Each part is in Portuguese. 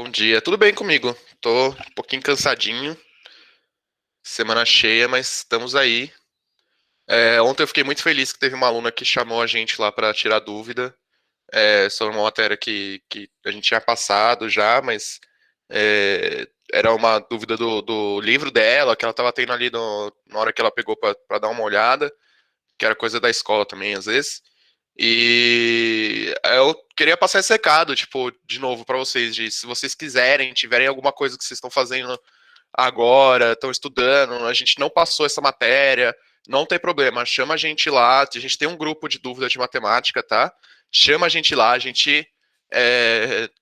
Bom dia, tudo bem comigo? Tô um pouquinho cansadinho, semana cheia, mas estamos aí. Ontem eu fiquei muito feliz que teve uma aluna que chamou a gente lá para tirar dúvida sobre uma matéria que a gente tinha passado já, mas era uma dúvida do livro dela, que ela estava tendo ali na hora que ela pegou para dar uma olhada, que era coisa da escola também, às vezes. E eu queria passar esse recado, tipo, de novo para vocês, de se vocês quiserem, tiverem alguma coisa que vocês estão fazendo agora, estão estudando, a gente não passou essa matéria, não tem problema, chama a gente lá, a gente tem um grupo de dúvida de matemática, tá? Chama a gente lá, a gente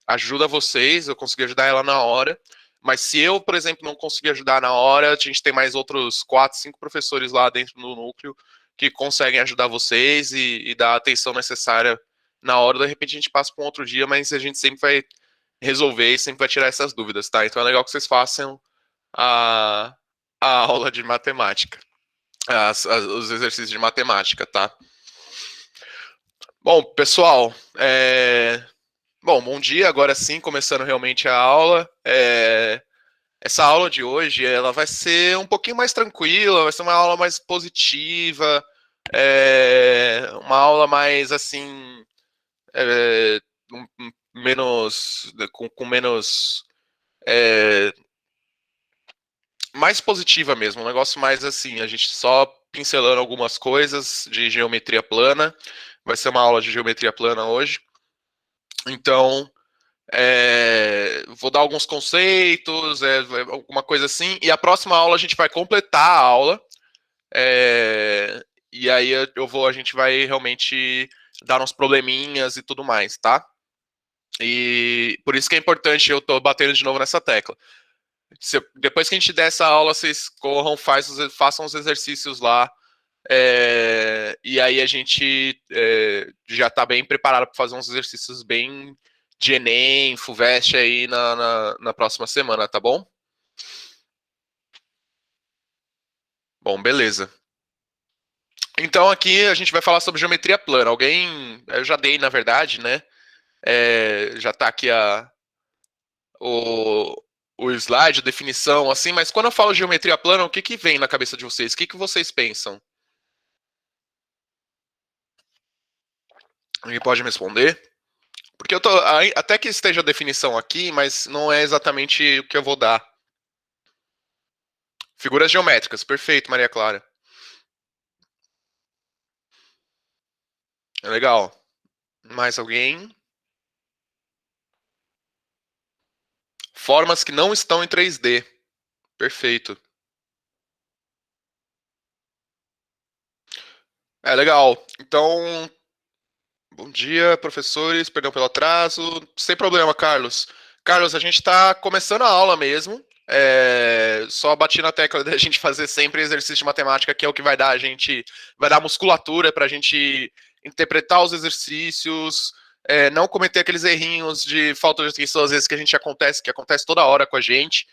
ajuda vocês, eu consegui ajudar ela na hora, mas se eu, por exemplo, não conseguir ajudar na hora, a gente tem mais outros 4, 5 professores lá dentro do núcleo que conseguem ajudar vocês e dar a atenção necessária na hora, de repente a gente passa para um outro dia, mas a gente sempre vai resolver e sempre vai tirar essas dúvidas, tá? Então é legal que vocês façam a, a aula de matemática, os exercícios de matemática, tá? Bom, pessoal, bom dia, agora sim, começando realmente a aula. Essa aula de hoje, ela vai ser um pouquinho mais tranquila, vai ser uma aula mais positiva, uma aula mais, assim, menos, com menos, mais positiva mesmo, um negócio mais assim, a gente só pincelando algumas coisas de geometria plana. Vai ser uma aula de geometria plana hoje. Então, vou dar alguns conceitos, alguma coisa assim, e a próxima aula a gente vai completar a aula. E aí a gente vai realmente dar uns probleminhas e tudo mais, tá? E por isso que é importante, eu tô batendo de novo nessa tecla. Depois que a gente der essa aula, vocês corram, façam os exercícios lá. E aí a gente já está bem preparado para fazer uns exercícios bem de Enem, FUVEST aí na próxima semana, tá bom? Bom, beleza. Então aqui a gente vai falar sobre geometria plana. Eu já dei, na verdade, né? Já está aqui o, o slide, a definição, assim, mas quando eu falo geometria plana, o que que vem na cabeça de vocês? O que que vocês pensam? Alguém pode me responder? Porque até que esteja a definição aqui, mas não é exatamente o que eu vou dar. Figuras geométricas, perfeito, Maria Clara. É legal. Mais alguém? Formas que não estão em 3D. Perfeito. É legal. Então, bom dia, professores. Perdão pelo atraso. Sem problema, Carlos. Carlos, a gente está começando a aula mesmo. Só bati na tecla da gente fazer sempre exercício de matemática, que é o que vai dar musculatura para a gente interpretar os exercícios, não cometer aqueles errinhos de falta de atenção, às vezes que acontece toda hora com a gente.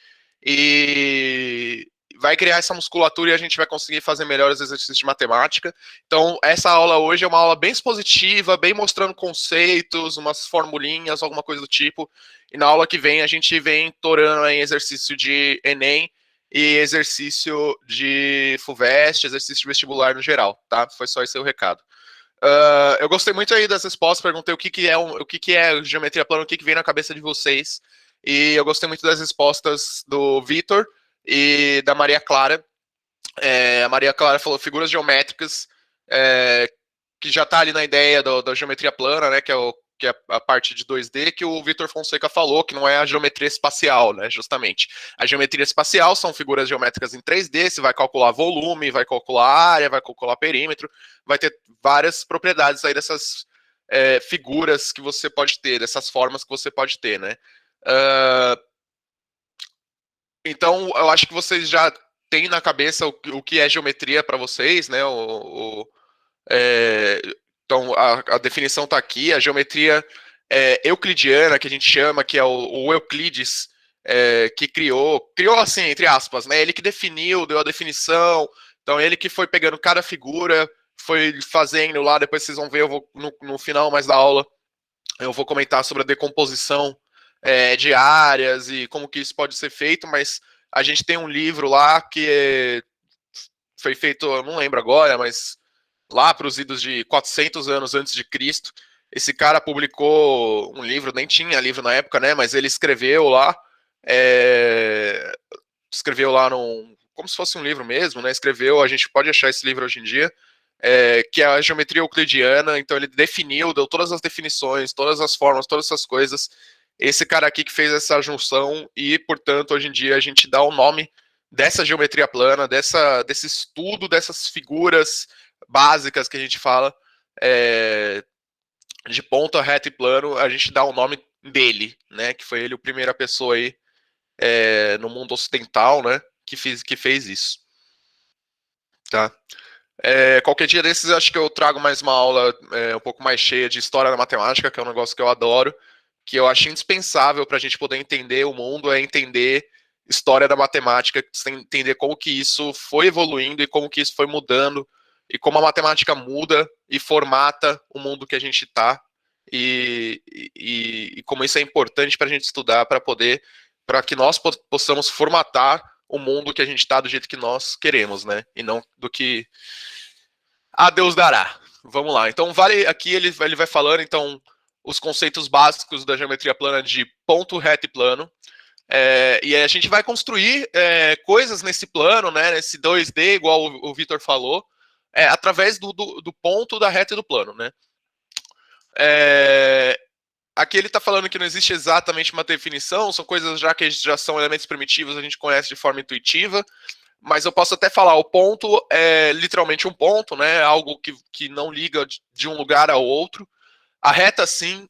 E vai criar essa musculatura e a gente vai conseguir fazer melhores exercícios de matemática. Então, essa aula hoje é uma aula bem expositiva, bem mostrando conceitos, umas formulinhas, alguma coisa do tipo. E na aula que vem a gente vem torando em exercício de Enem e exercício de FUVEST, exercício de vestibular no geral, tá? Foi só esse o recado. Eu gostei muito aí das respostas, perguntei o que que é geometria plana, o que que vem na cabeça de vocês. E eu gostei muito das respostas do Vitor e da Maria Clara. A Maria Clara falou figuras geométricas, que já está ali na ideia da geometria plana, né, que é a parte de 2D, que o Vitor Fonseca falou, que não é a geometria espacial, né, justamente. A geometria espacial são figuras geométricas em 3D, você vai calcular volume, vai calcular área, vai calcular perímetro, vai ter várias propriedades aí dessas figuras que você pode ter, dessas formas que você pode ter, né. Então, eu acho que vocês já têm na cabeça o que é geometria para vocês, né, é, então, a definição está aqui. A geometria euclidiana, que a gente chama, que é o Euclides, que criou assim, entre aspas, né? Ele que definiu, deu a definição. Então, ele que foi pegando cada figura, foi fazendo lá. Depois vocês vão ver, no final mais da aula, eu vou comentar sobre a decomposição de áreas e como que isso pode ser feito, mas a gente tem um livro lá que foi feito, eu não lembro agora, mas lá para os idos de 400 anos antes de Cristo. Esse cara publicou um livro, nem tinha livro na época, né? Mas ele escreveu lá num, como se fosse um livro mesmo, né? Escreveu, a gente pode achar esse livro hoje em dia, que é a geometria euclidiana. Então ele definiu, deu todas as definições, todas as formas, todas essas coisas. Esse cara aqui que fez essa junção e, portanto, hoje em dia a gente dá o nome dessa geometria plana, desse estudo, dessas figuras básicas que a gente fala, de ponta, reta e plano, a gente dá o nome dele, né? Que foi ele a primeira pessoa aí no mundo ocidental, né? Que fez isso, tá? Qualquer dia desses, acho que eu trago mais uma aula um pouco mais cheia de história da matemática, que é um negócio que eu adoro, que eu acho indispensável para a gente poder entender o mundo, é entender história da matemática, entender como que isso foi evoluindo e como que isso foi mudando, e como a matemática muda e formata o mundo que a gente está, e como isso é importante para a gente estudar, para que nós possamos formatar o mundo que a gente está do jeito que nós queremos, né? E não do que a Deus dará. Vamos lá. Então, vale aqui, ele vai falando, então, os conceitos básicos da geometria plana de ponto, reto e plano. E aí a gente vai construir coisas nesse plano, né, nesse 2D, igual o Vitor falou, através do ponto, da reta e do plano, né. Aqui ele está falando que não existe exatamente uma definição, são coisas já são elementos primitivos, a gente conhece de forma intuitiva, mas eu posso até falar, o ponto é literalmente um ponto, né? Algo que não liga de um lugar ao outro. A reta, sim,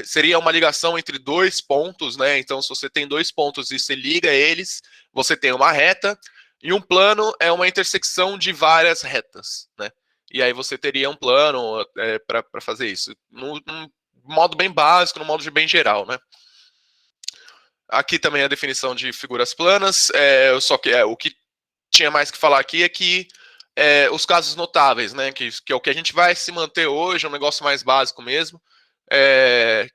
seria uma ligação entre dois pontos, né? Então, se você tem dois pontos e você liga eles, você tem uma reta. E um plano é uma intersecção de várias retas, né? E aí você teria um plano para fazer isso. Num modo bem básico, num modo bem geral, né? Aqui também a definição de figuras planas, só que o que tinha mais que falar aqui é que os casos notáveis, né, que é o que a gente vai se manter hoje, é um negócio mais básico mesmo,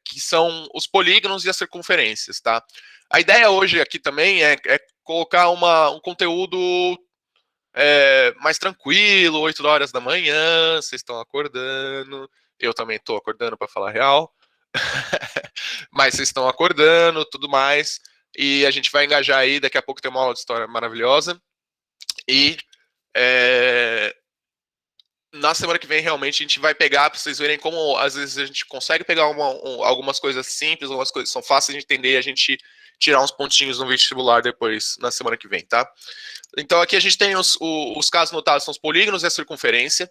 que são os polígonos e as circunferências, tá? A ideia hoje aqui também é colocar um conteúdo mais tranquilo, 8 horas da manhã, vocês estão acordando, eu também estou acordando para falar a real, mas vocês estão acordando, tudo mais, e a gente vai engajar aí, daqui a pouco tem uma aula de história maravilhosa, e na semana que vem, realmente, a gente vai pegar para vocês verem como, às vezes, a gente consegue pegar algumas coisas simples, algumas coisas que são fáceis de entender, e a gente tirar uns pontinhos no vestibular depois, na semana que vem, tá? Então, aqui a gente tem os casos notados, são os polígonos e a circunferência.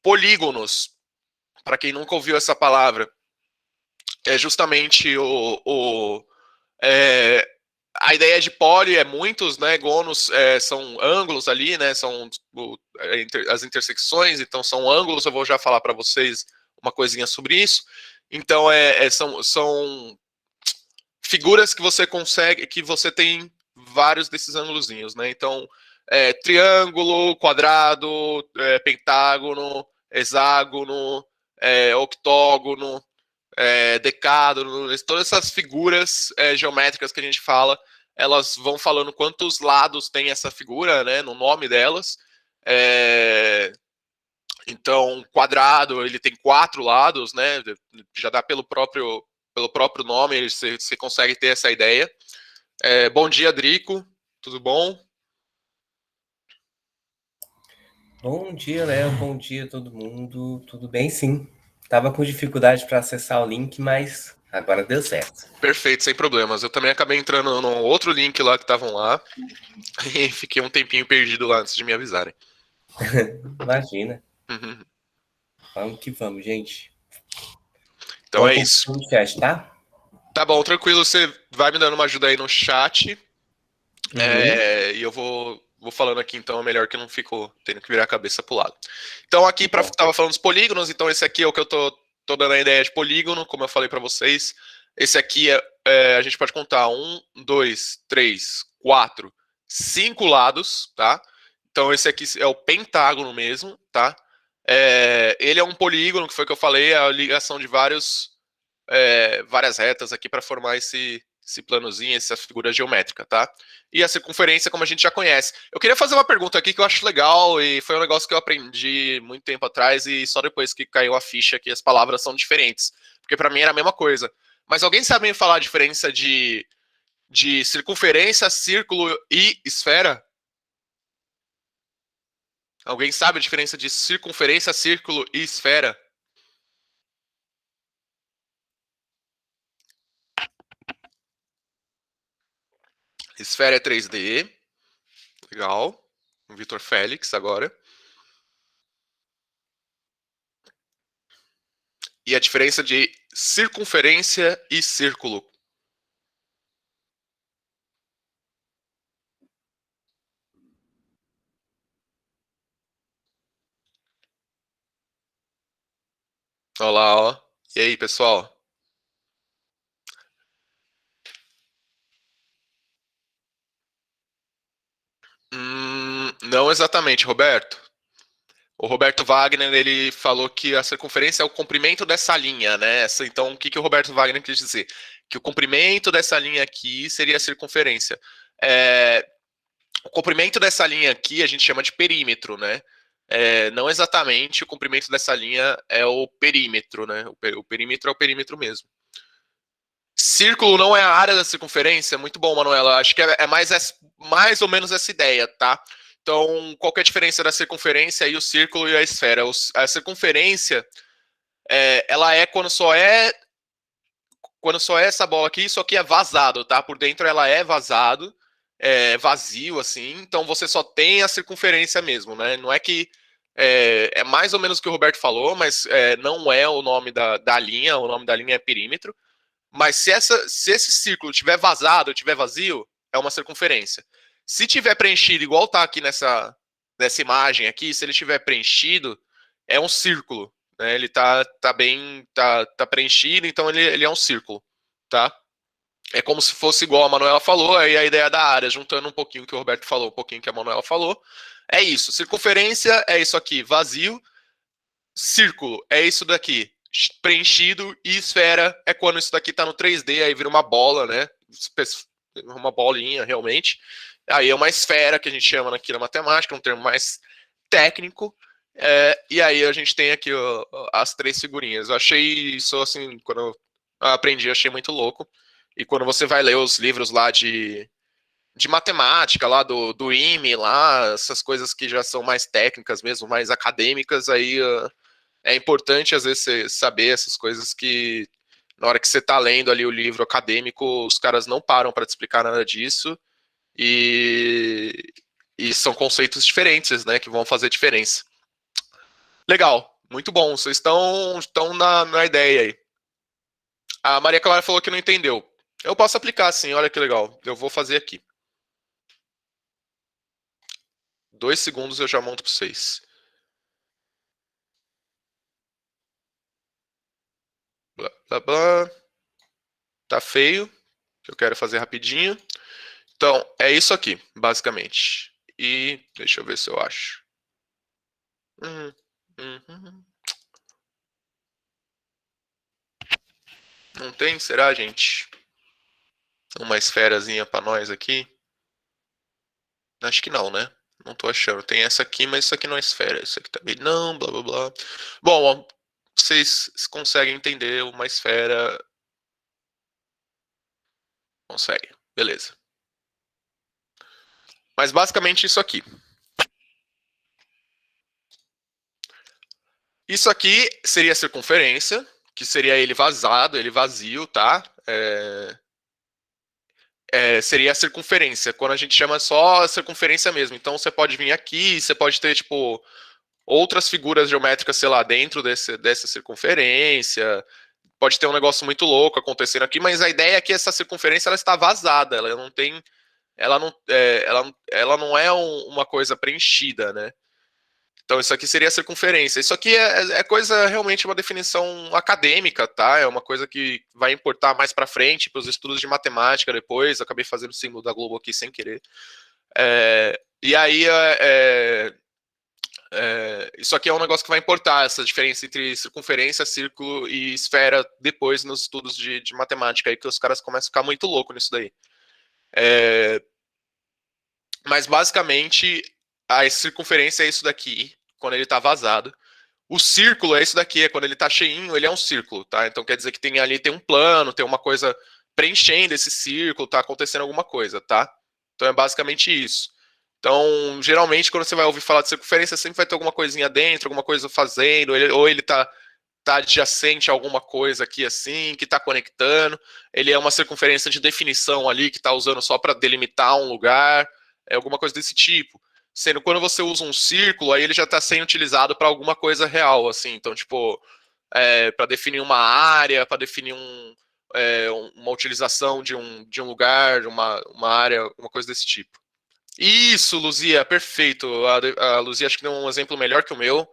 Polígonos, para quem nunca ouviu essa palavra, é justamente a ideia de poli é muitos, né? Gonos são ângulos ali, né? São as intersecções, então são ângulos. Eu vou já falar para vocês uma coisinha sobre isso. Então são figuras que você consegue, que você tem vários desses ângulozinhos, né? Então triângulo, quadrado, pentágono, hexágono, octógono, decágono, todas essas figuras geométricas que a gente fala, elas vão falando quantos lados tem essa figura, né, no nome delas. Então, quadrado, ele tem 4 lados, né, já dá pelo próprio nome, você consegue ter essa ideia. Bom dia, Drico, tudo bom? Bom dia, Léo, bom dia todo mundo, tudo bem sim. Tava com dificuldade para acessar o link, mas agora deu certo. Perfeito, sem problemas. Eu também acabei entrando no outro link lá que estavam lá e fiquei um tempinho perdido lá antes de me avisarem. Imagina. Uhum. Vamos que vamos, gente. Então é isso. No chat, tá? Tá bom, tranquilo. Você vai me dando uma ajuda aí no chat. E eu vou falando aqui, então é melhor que eu não fico tendo que virar a cabeça pro lado. Então aqui tava falando dos polígonos, então esse aqui é o que eu tô dando a ideia de polígono, como eu falei para vocês. Esse aqui a gente pode contar 1, 2, 3, 4, 5 lados, tá? Então esse aqui é o pentágono mesmo, tá? Ele é um polígono, que foi o que eu falei, é a ligação de vários várias retas aqui para formar esse planozinho, essa figura geométrica, tá? E a circunferência, como a gente já conhece. Eu queria fazer uma pergunta aqui que eu acho legal e foi um negócio que eu aprendi muito tempo atrás e só depois que caiu a ficha que as palavras são diferentes. Porque para mim era a mesma coisa. Mas alguém sabe me falar a diferença de circunferência, círculo e esfera? Alguém sabe a diferença de circunferência, círculo e esfera? Esfera é 3D. Legal. O Vitor Félix agora. E a diferença de circunferência e círculo? Olha lá, ó. E aí, pessoal? Não exatamente, Roberto. O Roberto Wagner, ele falou que a circunferência é o comprimento dessa linha, né? Então, o que o Roberto Wagner quis dizer? Que o comprimento dessa linha aqui seria a circunferência. O comprimento dessa linha aqui a gente chama de perímetro, né? Não exatamente o comprimento dessa linha é o perímetro, né? O perímetro é o perímetro mesmo. Círculo não é a área da circunferência? Muito bom, Manuela. Acho que é mais ou menos essa ideia, tá? Então, qual que é a diferença da circunferência e o círculo e a esfera? A circunferência, ela é quando só é essa bola aqui, isso aqui é vazado, tá? Por dentro ela é vazado, vazio, assim. Então, você só tem a circunferência mesmo, né? Não é que... É mais ou menos o que o Roberto falou, mas não é o nome da linha. O nome da linha é perímetro. Mas se esse círculo tiver vazado, tiver vazio, é uma circunferência. Se tiver preenchido, igual tá aqui nessa imagem aqui, se ele tiver preenchido, é um círculo. Né? Ele tá bem, tá preenchido, então ele é um círculo, tá? É como se fosse igual a Manuela falou, aí a ideia da área, juntando um pouquinho o que o Roberto falou, um pouquinho que a Manuela falou, é isso. Circunferência é isso aqui, vazio. Círculo é isso daqui, preenchido, e esfera é quando isso daqui tá no 3D, aí vira uma bola, né? Uma bolinha, realmente. Aí é uma esfera que a gente chama aqui na matemática, um termo mais técnico. E aí a gente tem aqui as três figurinhas. Eu achei isso assim, quando eu aprendi, achei muito louco. E quando você vai ler os livros lá de matemática, lá do IME, lá, essas coisas que já são mais técnicas mesmo, mais acadêmicas, aí é importante, às vezes, você saber essas coisas que, na hora que você está lendo ali o livro acadêmico, os caras não param para te explicar nada disso, e, e são conceitos diferentes, né, que vão fazer diferença. Legal, muito bom, vocês estão na ideia aí. A Maria Clara falou que não entendeu. Eu posso aplicar sim, olha que legal. Eu vou fazer aqui. 2 segundos eu já monto para vocês. Blá, blá, blá. Tá feio. Eu quero fazer rapidinho. Então, é isso aqui, basicamente. E deixa eu ver se eu acho. Uhum. Não tem? Será, gente? Uma esferazinha pra nós aqui? Acho que não, né? Não tô achando. Tem essa aqui, mas isso aqui não é esfera. Isso aqui também não, blá blá blá. Bom, vocês conseguem entender uma esfera. Conseguem, beleza. Mas basicamente isso aqui. Isso aqui seria a circunferência, que seria ele vazado, ele vazio, tá? Seria a circunferência, quando a gente chama só a circunferência mesmo. Então você pode vir aqui, você pode ter, tipo, outras figuras geométricas, sei lá, dentro dessa circunferência. Pode ter um negócio muito louco acontecendo aqui, mas a ideia é que essa circunferência ela está vazada, ela não tem. Ela não é uma coisa preenchida, né? Então, isso aqui seria a circunferência. Isso aqui é coisa realmente uma definição acadêmica, tá? É uma coisa que vai importar mais para frente para os estudos de matemática depois. Eu acabei fazendo o símbolo da Globo aqui sem querer. E aí, Isso aqui é um negócio que vai importar essa diferença entre circunferência, círculo e esfera depois nos estudos de matemática aí, que os caras começam a ficar muito loucos nisso daí. Mas basicamente a circunferência é isso daqui, quando ele está vazado. O círculo é isso daqui, é quando ele está cheinho, ele é um círculo, tá? Então quer dizer que tem um plano, tem uma coisa preenchendo esse círculo, tá acontecendo alguma coisa, tá? Então é basicamente isso. Então, geralmente, quando você vai ouvir falar de circunferência, sempre vai ter alguma coisinha dentro, alguma coisa fazendo, ou ele tá adjacente a alguma coisa aqui assim, que está conectando. Ele é uma circunferência de definição ali, que está usando só para delimitar um lugar, alguma coisa desse tipo. Sendo quando você usa um círculo, aí ele já está sendo utilizado para alguma coisa real, assim. Então, tipo, para definir uma área, para definir uma utilização de um lugar, de uma área, uma coisa desse tipo. Isso, Luzia, perfeito. A Luzia acho que deu um exemplo melhor que o meu.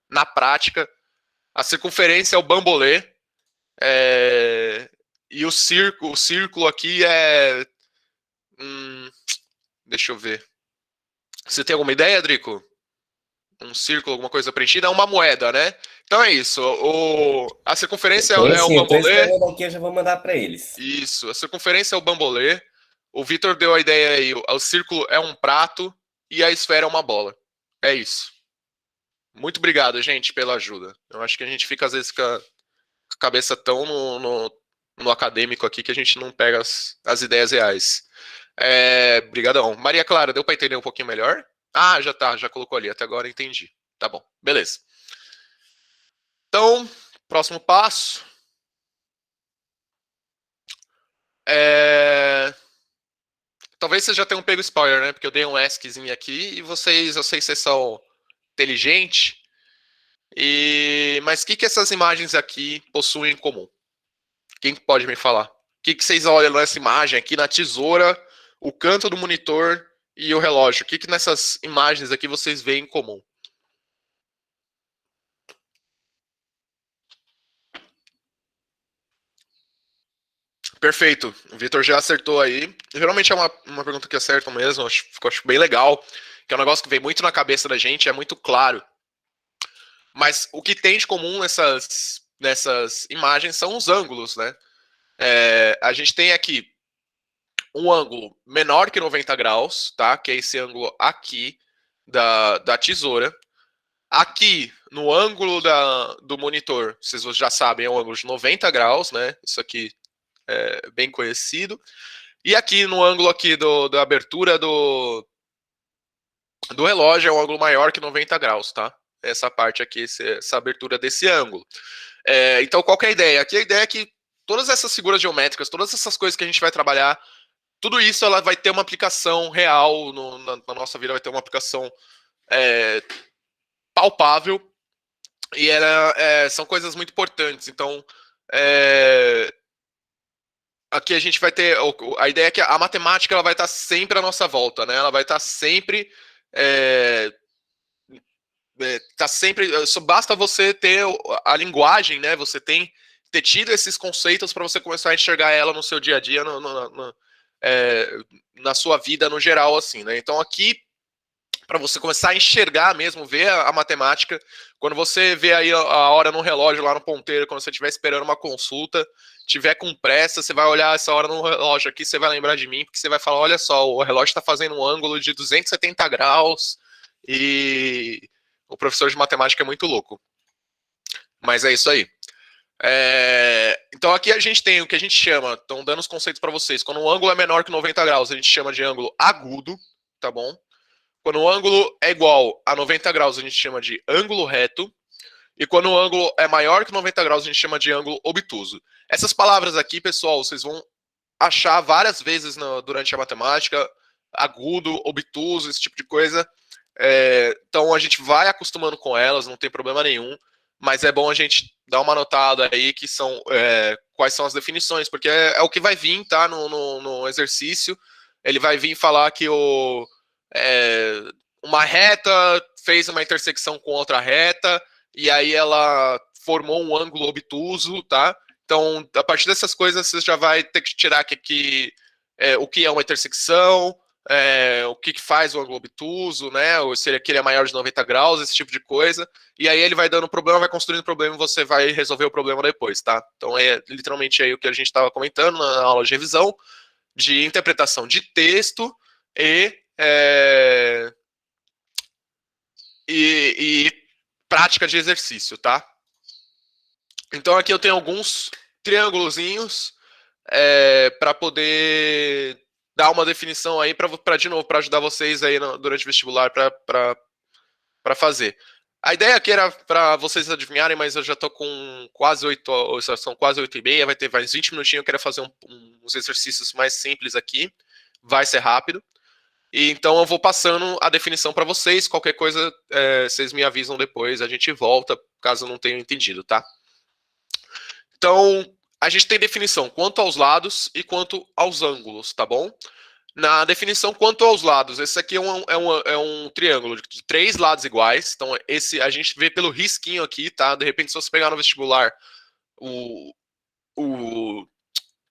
Na prática, a circunferência é o bambolê. E o círculo aqui é. Deixa eu ver. Você tem alguma ideia, Drico? Um círculo, alguma coisa preenchida? É uma moeda, né? Então é isso. A circunferência Tem é o sim, eu tô bambolê. escrevendo aqui, eu já vou mandar para eles. Isso, a circunferência é o bambolê. O Vitor deu a ideia aí. O círculo é um prato e a esfera é uma bola. É isso. Muito obrigado, gente, pela ajuda. Eu acho que a gente fica, às vezes, com a cabeça tão no acadêmico aqui que a gente não pega as ideias reais. Brigadão. Maria Clara, deu para entender um pouquinho melhor? Ah, já colocou ali, até agora entendi. Tá bom, beleza. Então, próximo passo. Talvez vocês já tenham pego spoiler, né? Porque eu dei um askzinho aqui e eu sei que vocês são inteligentes. Mas o que essas imagens aqui possuem em comum? Quem pode me falar? O que vocês olham nessa imagem aqui, na tesoura, o canto do monitor e o relógio? O que nessas imagens aqui vocês veem em comum? Perfeito. O Vitor já acertou aí. Geralmente é uma pergunta que acertam mesmo, acho bem legal, que é um negócio que vem muito na cabeça da gente, é muito claro. Mas o que tem de comum nessas imagens são os ângulos, né? A gente tem aqui um ângulo menor que 90 graus, tá? Que é esse ângulo aqui da tesoura. Aqui, no ângulo do monitor, vocês já sabem, é um ângulo de 90 graus, né? Isso aqui é bem conhecido. E aqui, no ângulo aqui da abertura do relógio, é um ângulo maior que 90 graus, tá? Essa parte aqui, essa abertura desse ângulo. Então, qual que é a ideia? Aqui a ideia é que todas essas figuras geométricas, todas essas coisas que a gente vai trabalhar, tudo isso ela vai ter uma aplicação real na nossa vida, vai ter uma aplicação palpável, e são coisas muito importantes. Então, aqui a gente vai ter a ideia é que a matemática ela vai estar sempre à nossa volta, né? Ela vai estar sempre tá sempre. Só basta você ter a linguagem, né? Você ter tido esses conceitos para você começar a enxergar ela no seu dia a dia, na sua vida no geral, assim, né? Então aqui para você começar a enxergar mesmo, ver a matemática. Quando você vê aí a hora no relógio, lá no ponteiro, quando você estiver esperando uma consulta, tiver com pressa, você vai olhar essa hora no relógio aqui, você vai lembrar de mim, porque você vai falar, olha só, o relógio está fazendo um ângulo de 270 graus e o professor de matemática é muito louco. Mas é isso aí. Então aqui a gente tem o que a gente chama, estão dando os conceitos para vocês, quando o ângulo é menor que 90 graus, a gente chama de ângulo agudo, tá bom? Quando o ângulo é igual a 90 graus, a gente chama de ângulo reto. E quando o ângulo é maior que 90 graus, a gente chama de ângulo obtuso. Essas palavras aqui, pessoal, vocês vão achar várias vezes durante a matemática. Agudo, obtuso, esse tipo de coisa. Então a gente vai acostumando com elas, não tem problema nenhum. Mas é bom a gente dar uma notada aí que são quais são as definições, porque é o que vai vir, tá? No exercício. Ele vai vir falar que uma reta fez uma intersecção com outra reta, e aí ela formou um ângulo obtuso, tá? Então, a partir dessas coisas, você já vai ter que tirar o que é uma intersecção, o que faz o ângulo obtuso, né? Ou se ele é maior de 90 graus, esse tipo de coisa. E aí ele vai dando problema, vai construindo problema e você vai resolver o problema depois, tá? Então é literalmente aí o que a gente estava comentando na aula de revisão, de interpretação de texto e, e prática de exercício, tá? Então aqui eu tenho alguns triângulozinhos para poder dar uma definição aí de novo, para ajudar vocês aí durante o vestibular para fazer. A ideia aqui era para vocês adivinharem, mas eu já tô com quase 8, são quase 8h30, vai ter mais 20 minutinhos, eu quero fazer uns exercícios mais simples aqui, vai ser rápido. E então eu vou passando a definição para vocês, qualquer coisa vocês me avisam depois, a gente volta, caso eu não tenha entendido, tá? Então, a gente tem definição quanto aos lados e quanto aos ângulos, tá bom? Na definição quanto aos lados, esse aqui é um triângulo de 3 lados iguais. Então, esse a gente vê pelo risquinho aqui, tá? De repente, se você pegar no vestibular o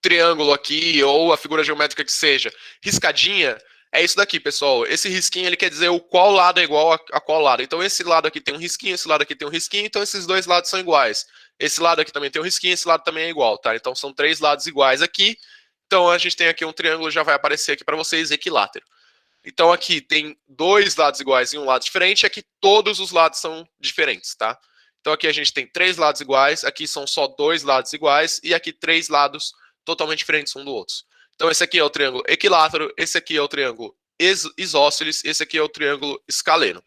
triângulo aqui, ou a figura geométrica que seja, riscadinha, é isso daqui, pessoal. Esse risquinho, ele quer dizer o qual lado é igual a qual lado. Então, esse lado aqui tem um risquinho, esse lado aqui tem um risquinho, então esses dois lados são iguais. Esse lado aqui também tem um risquinho, esse lado também é igual, tá? Então, são 3 lados iguais aqui. Então, a gente tem aqui um triângulo, já vai aparecer aqui para vocês, equilátero. Então, aqui tem 2 lados iguais e um lado diferente, aqui todos os lados são diferentes, tá? Então, aqui a gente tem 3 lados iguais, aqui são só 2 lados iguais, e aqui 3 lados totalmente diferentes um do outro. Então, esse aqui é o triângulo equilátero, esse aqui é o triângulo isósceles, esse aqui é o triângulo escaleno.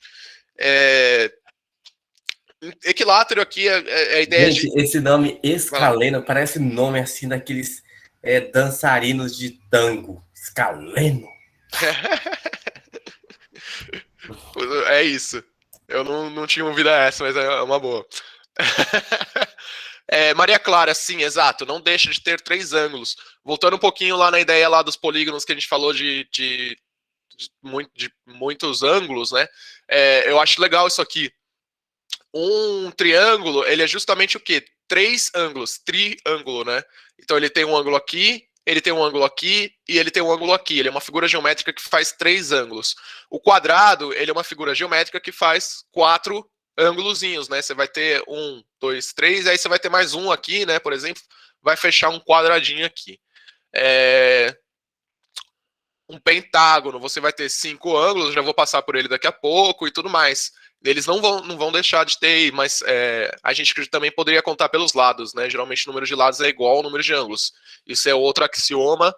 Equilátero aqui é a ideia Gente, esse nome escaleno parece nome assim daqueles dançarinos de tango. Escaleno. É isso. Eu não tinha ouvido essa, mas é uma boa. Maria Clara, sim, exato. Não deixa de ter 3 ângulos. Voltando um pouquinho lá na ideia lá dos polígonos que a gente falou de muitos ângulos, né? Eu acho legal isso aqui. Um triângulo, ele é justamente o quê? 3 ângulos, triângulo, né? Então ele tem um ângulo aqui, ele tem um ângulo aqui e ele tem um ângulo aqui. Ele é uma figura geométrica que faz 3 ângulos. O quadrado, ele é uma figura geométrica que faz 4 ângulozinhos, né? Você vai ter 1, 2, 3, aí você vai ter mais um aqui, né? Por exemplo, vai fechar um quadradinho aqui. Um pentágono, você vai ter 5 ângulos, já vou passar por ele daqui a pouco e tudo mais. Eles não vão deixar de ter, mas a gente também poderia contar pelos lados, né? Geralmente o número de lados é igual ao número de ângulos. Isso é outro axioma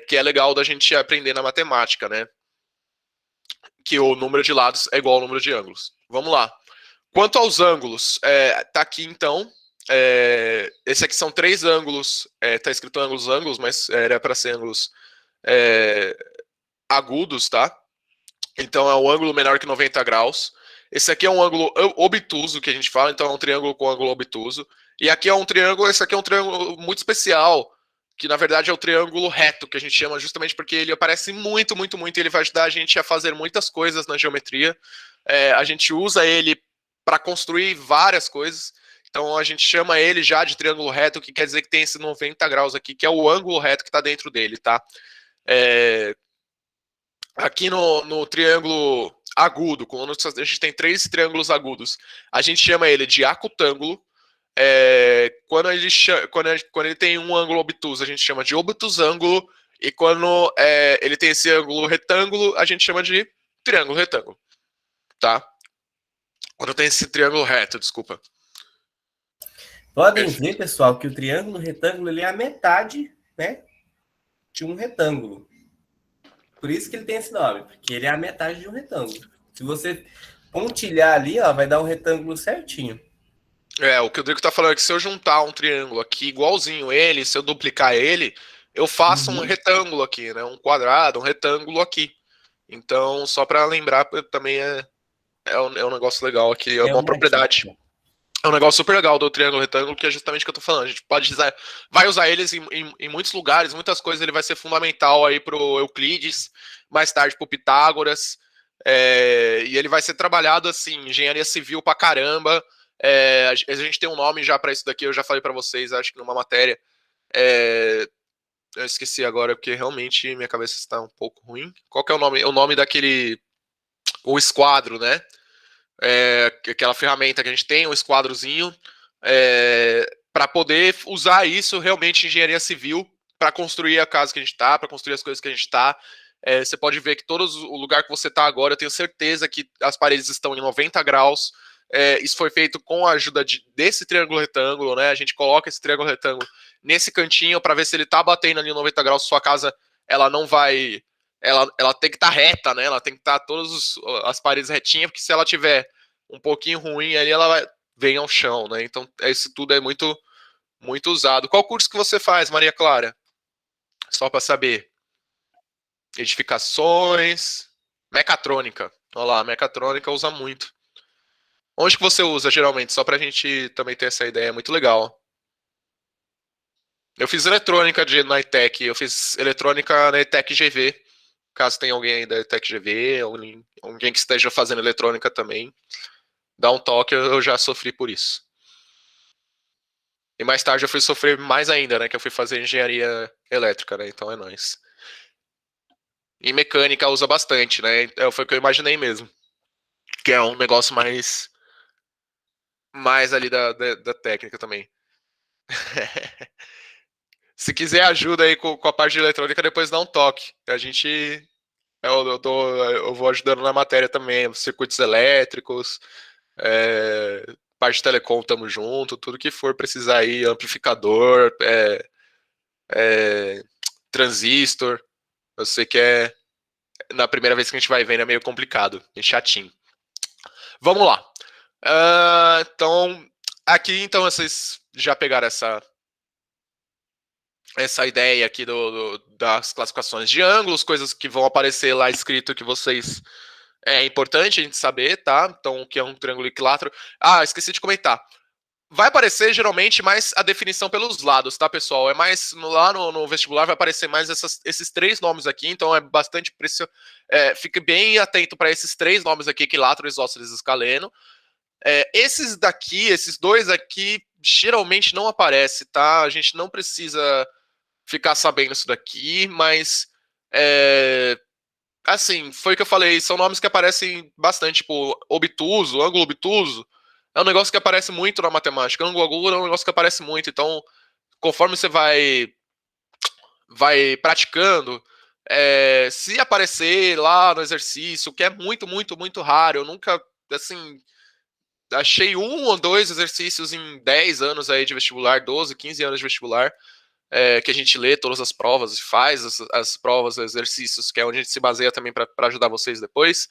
que é legal da gente aprender na matemática, né? Que o número de lados é igual ao número de ângulos. Vamos lá. Quanto aos ângulos, tá aqui então. Esse aqui são 3 ângulos, tá escrito ângulos, mas era para ser ângulos agudos, tá? Então é um ângulo menor que 90 graus. Esse aqui é um ângulo obtuso, que a gente fala, então é um triângulo com ângulo obtuso. E aqui é um triângulo, esse aqui é um triângulo muito especial, que na verdade é o triângulo reto, que a gente chama justamente porque ele aparece muito, muito, muito, e ele vai ajudar a gente a fazer muitas coisas na geometria. A gente usa ele para construir várias coisas. Então a gente chama ele já de triângulo reto, que quer dizer que tem esse 90 graus aqui, que é o ângulo reto que está dentro dele, tá? Aqui no triângulo agudo, quando a gente tem 3 triângulos agudos, a gente chama ele de acutângulo. Quando ele tem um ângulo obtuso, a gente chama de obtusângulo. E quando ele tem esse ângulo retângulo, a gente chama de triângulo retângulo. Tá? Quando tem esse triângulo reto, desculpa. Podem ver, pessoal, que o triângulo retângulo ele é a metade, né, de um retângulo. Por isso que ele tem esse nome, porque ele é a metade de um retângulo. Se você pontilhar ali, ó, vai dar um retângulo certinho. O que o Drico tá falando é que se eu juntar um triângulo aqui igualzinho ele, se eu duplicar ele, eu faço um retângulo aqui, né? Um quadrado, um retângulo aqui. Então, só para lembrar, também é um negócio legal aqui, é uma propriedade. Dica. É um negócio super legal do triângulo retângulo, que é justamente o que eu tô falando. A gente pode usar, vai usar eles em muitos lugares, muitas coisas. Ele vai ser fundamental aí pro Euclides, mais tarde pro Pitágoras. E ele vai ser trabalhado assim, engenharia civil pra caramba. A gente tem um nome já para isso daqui, eu já falei para vocês, acho que numa matéria. Eu esqueci agora, porque realmente minha cabeça está um pouco ruim. Qual que é o nome? O nome daquele... O esquadro, né? Aquela ferramenta que a gente tem, um esquadrozinho, para poder usar isso realmente em engenharia civil, para construir a casa que a gente está, para construir as coisas que a gente está. Você pode ver que o lugar que você está agora, eu tenho certeza que as paredes estão em 90 graus. Isso foi feito com a ajuda desse triângulo retângulo, né? A gente coloca esse triângulo retângulo nesse cantinho para ver se ele está batendo ali em 90 graus. Sua casa, ela não vai... Ela tem que estar reta, né? Ela tem que estar todas as paredes retinhas, porque se ela tiver um pouquinho ruim ali, ela vem ao chão, né? Então, isso tudo é muito, muito usado. Qual curso que você faz, Maria Clara? Só para saber. Edificações, mecatrônica. Olha lá, mecatrônica usa muito. Onde que você usa, geralmente? Só pra gente também ter essa ideia. Muito legal. Eu fiz eletrônica na ETEC. Eu fiz eletrônica na ETEC GV. Caso tenha alguém aí da ETEC GV, alguém que esteja fazendo eletrônica também, dá um toque, eu já sofri por isso. E mais tarde eu fui sofrer mais ainda, né? Que eu fui fazer engenharia elétrica, né? Então é nóis. E mecânica usa bastante, né? Foi o que eu imaginei mesmo. Que é um negócio mais ali da técnica também. Se quiser ajuda aí com a parte de eletrônica, depois dá um toque. A gente. Eu vou ajudando na matéria também. Circuitos elétricos, parte de telecom, tamo junto. Tudo que for precisar aí, amplificador, transistor. Eu sei que na primeira vez que a gente vai vendo é meio complicado, é chatinho. Vamos lá. Então, aqui então vocês já pegaram essa ideia aqui das classificações de ângulos, coisas que vão aparecer lá escrito que vocês é importante a gente saber, tá? Então, o que é um triângulo equilátero? Ah, esqueci de comentar. Vai aparecer geralmente mais a definição pelos lados, tá, pessoal? É mais lá no vestibular vai aparecer mais esses três nomes aqui, então é bastante preciso. Fique bem atento para esses três nomes aqui: equilátero, isósceles e escaleno. Esses daqui, esses dois aqui, geralmente não aparece, tá? A gente não precisa ficar sabendo isso daqui, mas assim, foi o que eu falei, são nomes que aparecem bastante, tipo, obtuso, ângulo obtuso, é um negócio que aparece muito na matemática. Ângulo agudo é um negócio que aparece muito, então, conforme você vai praticando, se aparecer lá no exercício, que é muito, muito, muito raro, eu nunca, assim, achei um ou dois exercícios em 10 anos aí de vestibular, 12, 15 anos de vestibular, que a gente lê todas as provas e faz as provas, exercícios, que é onde a gente se baseia também para ajudar vocês depois.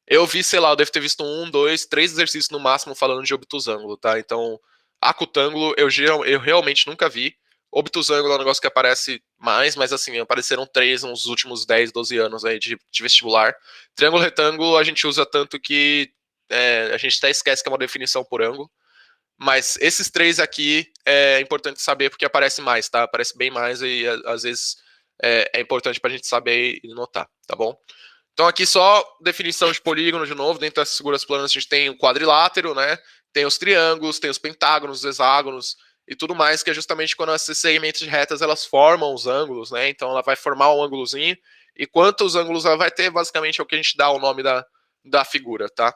Eu vi, sei lá, eu devo ter visto um, dois, três exercícios no máximo falando de obtusângulo, tá? Então, acutângulo eu realmente nunca vi. Obtusângulo é um negócio que aparece mais, mas assim, apareceram três nos últimos 10, 12 anos aí de vestibular. Triângulo retângulo a gente usa tanto que a gente até esquece que é uma definição por ângulo. Mas esses três aqui é importante saber porque aparece mais, tá? Aparece bem mais e às vezes é importante pra gente saber e notar, tá bom? Então aqui só definição de polígono de novo. Dentro das figuras planas a gente tem o quadrilátero, né? Tem os triângulos, tem os pentágonos, os hexágonos e tudo mais, que é justamente quando esses segmentos de retas elas formam os ângulos, né? Então ela vai formar um ângulozinho e quantos ângulos ela vai ter, basicamente é o que a gente dá o nome da figura, tá?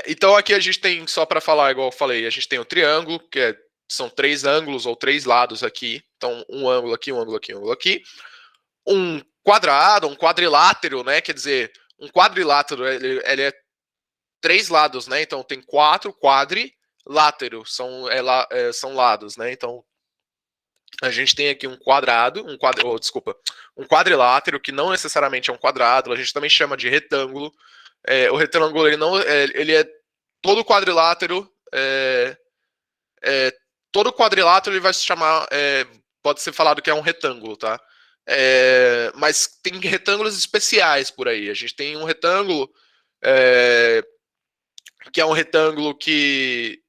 Então aqui a gente tem, só para falar, igual eu falei, a gente tem o triângulo, que são três ângulos ou três lados aqui. Então, um ângulo aqui, um ângulo aqui, um ângulo aqui. Um quadrado, um quadrilátero, né? Quer dizer, um quadrilátero, ele é três lados, né? Então tem quatro quadriláteros, são lados, né? Então a gente tem aqui um um quadrilátero, que não necessariamente é um quadrado, a gente também chama de retângulo. O retângulo ele é todo quadrilátero. Todo quadrilátero ele vai se chamar, pode ser falado que é um retângulo, tá? Mas tem retângulos especiais por aí. A gente tem um retângulo que é um retângulo que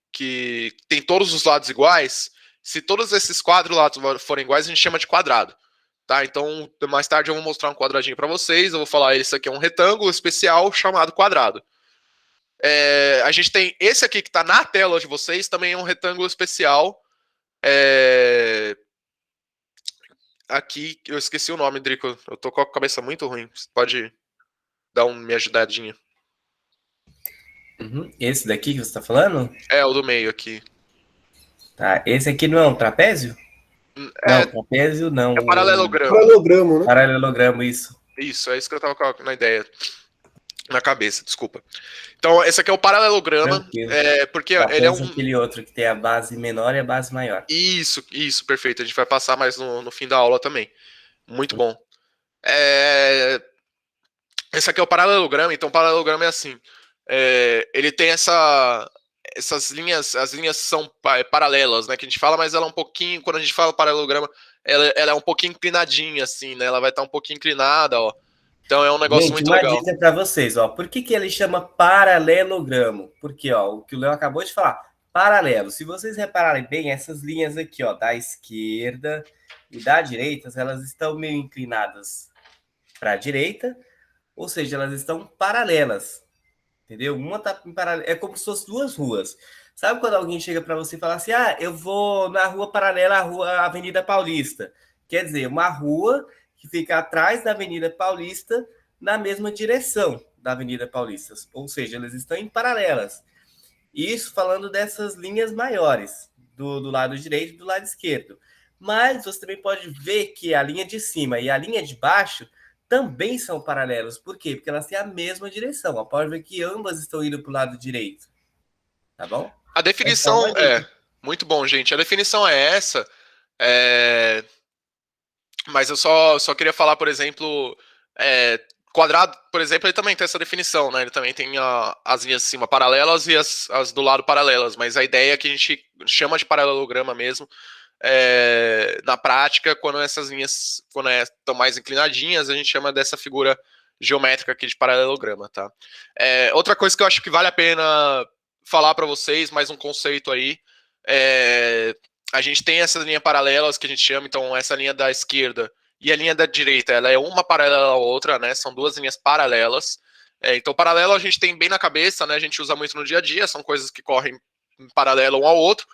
tem todos os lados iguais. Se todos esses quadriláteros forem iguais, a gente chama de quadrado. Tá? Então, mais tarde eu vou mostrar um quadradinho para vocês. Eu vou falar, isso aqui é um retângulo especial chamado quadrado. A gente tem esse aqui que está na tela de vocês, também é um retângulo especial aqui, eu esqueci o nome, Drico. Eu tô com a cabeça muito ruim. Você pode dar uma me ajudadinha? Uhum. Esse daqui que você está falando? É, o do meio aqui. Tá. Esse aqui não é um trapézio? Não, É, trapézio não. é paralelogramo. Paralelogramo, né? Paralelogramo, isso. Isso, é isso que eu tava na ideia. Na cabeça, desculpa. Então, esse aqui é o paralelograma, Tranquilo. porque ele é Trapézio é um. aquele outro que tem a base menor e a base maior. Isso, perfeito. A gente vai passar mais no fim da aula também. Muito bom. É, esse aqui é o paralelograma, então o paralelograma é assim. Ele tem essas linhas, as linhas são paralelas, né? Que a gente fala, mas ela é um pouquinho, quando a gente fala paralelograma, ela é um pouquinho inclinadinha, assim, né? Ela vai estar um pouquinho inclinada, ó. Então é um negócio Gente, muito uma legal. dica para vocês, ó. Por que ele chama paralelogramo? Porque, ó, o que o Léo acabou de falar, paralelo. Se vocês repararem bem, essas linhas aqui, ó, da esquerda e da direita, elas estão meio inclinadas para a direita, ou seja, elas estão paralelas, entendeu? Uma tá em paralelo, é como se fossem duas ruas. Sabe quando alguém chega para você e fala assim: "Ah, eu vou na rua paralela à Avenida Paulista"? Quer dizer, uma rua que fica atrás da Avenida Paulista, na mesma direção da Avenida Paulista, ou seja, elas estão em paralelas. Isso falando dessas linhas maiores, do lado direito e do lado esquerdo. Mas você também pode ver que a linha de cima e a linha de baixo também são paralelos. Por quê? Porque elas têm a mesma direção. Ó, pode ver que ambas estão indo para o lado direito. Tá bom? A É só uma definição dica. muito bom, gente. A definição é essa. é, Mas eu só queria falar, por exemplo, quadrado, por exemplo, ele também tem essa definição, né? Ele também tem as linhas de cima paralelas e as do lado paralelas, mas a ideia é que a gente chama de paralelograma mesmo, na prática, quando essas linhas estão mais inclinadinhas, a gente chama dessa figura geométrica aqui de paralelograma, tá? Outra coisa que eu acho que vale a pena falar para vocês, mais um conceito aí, a gente tem essas linhas paralelas que a gente chama, então essa linha da esquerda e a linha da direita, ela é uma paralela à outra, né? São duas linhas paralelas. Então, paralelo a gente tem bem na cabeça, né? A gente usa muito no dia a dia, são coisas que correm em paralelo um ao outro.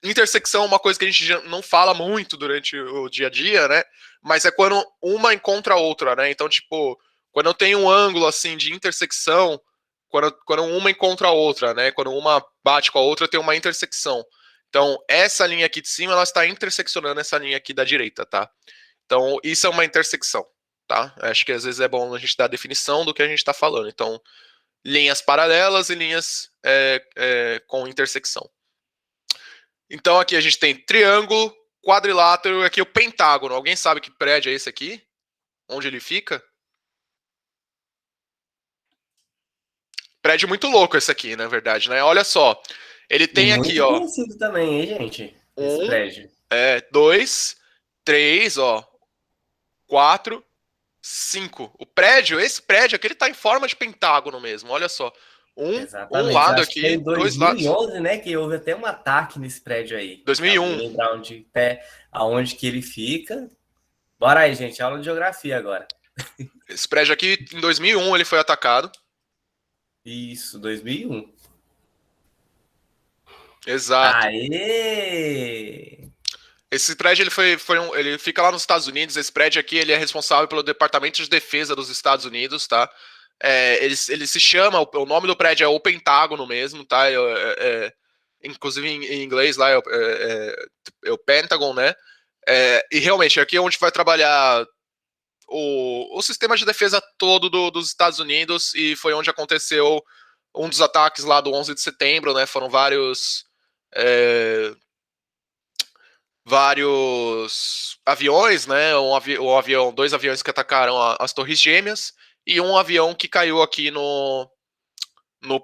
Intersecção é uma coisa que a gente não fala muito durante o dia a dia, né? Mas é quando uma encontra a outra, né? Então, tipo, quando eu tenho um ângulo assim de intersecção, quando uma encontra a outra, né? Quando uma bate com a outra, tem uma intersecção. Então, essa linha aqui de cima, ela está interseccionando essa linha aqui da direita, tá? Então, isso é uma intersecção, tá? Acho que às vezes é bom a gente dar a definição do que a gente está falando. Então, linhas paralelas e linhas com intersecção. Então, aqui a gente tem triângulo, quadrilátero e aqui o pentágono. Alguém sabe que prédio é esse aqui? Onde ele fica? Prédio muito louco esse aqui, na verdade, né? Olha só. Ele E tem aqui, muito ó, conhecido também, hein, gente? Esse um, prédio. dois, três, ó, quatro, cinco. Esse prédio aqui, ele tá em forma de pentágono mesmo, olha só. Um Exatamente. Eu lado acho que foi aqui, em dois lados. 2011, né, que houve até um ataque nesse prédio aí. Se alguém 2001. lembrar aonde que ele fica. Bora aí, gente. Aula de geografia agora. Esse prédio aqui, em 2001, ele foi atacado. Isso, 2001. Exato. Aê! Esse prédio ele fica lá nos Estados Unidos. Esse prédio aqui ele é responsável pelo Departamento de Defesa dos Estados Unidos, tá? Ele se chama, o nome do prédio é o Pentágono mesmo, tá? Inclusive em inglês lá é o Pentagon, né? E realmente aqui é onde vai trabalhar o sistema de defesa todo dos Estados Unidos e foi onde aconteceu um dos ataques lá do 11 de setembro, né? Foram vários aviões, né? Dois aviões que atacaram as Torres Gêmeas e um avião que caiu aqui no